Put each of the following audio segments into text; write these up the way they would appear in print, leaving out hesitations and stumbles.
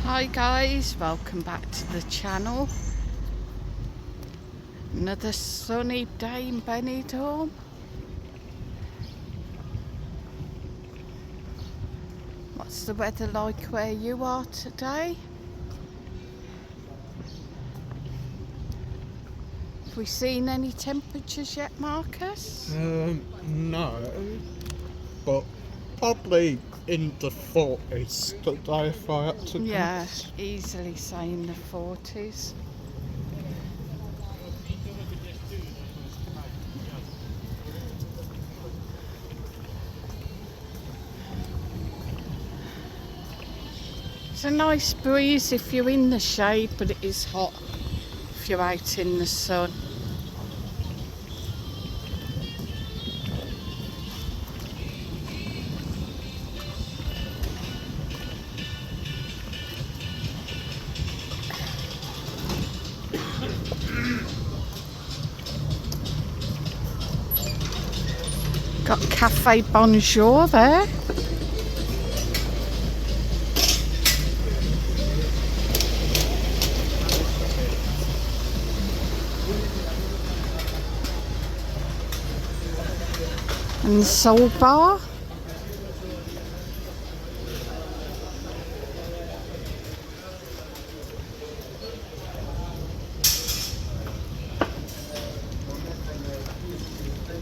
Hi guys, welcome back to the channel. Another sunny day in Benidorm. What's the weather like where you are today? Have we seen any temperatures yet, Marcus? No, but probably in the 40s today if I had to Yeah, guess. easily saying the 40s. It's a nice breeze if you're in the shade, but it is hot if you're out in the sun. Got Cafe Bonjour there. And the Soul Bar.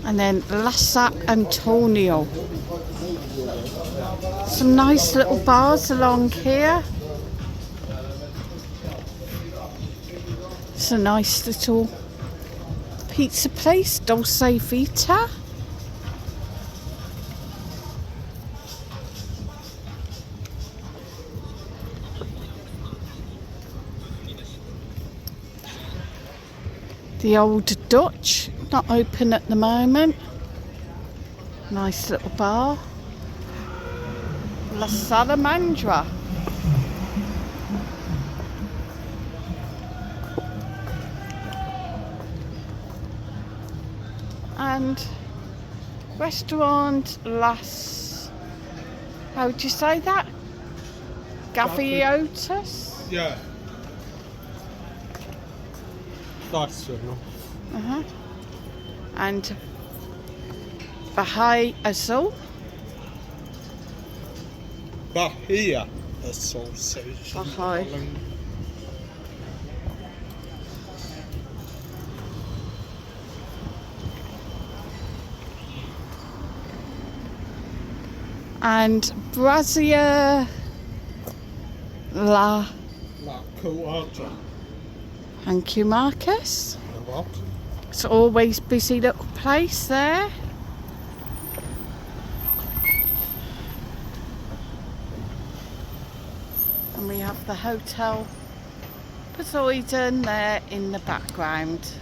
And then Las Antonio. Some nice little bars along here. It's a nice little pizza place, Dulce Vita. The Old Dutch, not open at the moment. Nice little bar. La Salamandra. And restaurant Las, how would you say that? Gaviotas? Yeah. That's enough. And Bahia Azul. Bahia Association. Bahia. And Brazia La. La Cuarta. Thank you, Marcus. You're welcome. It's always busy little place there. And we have the Hotel Poseidon there in the background.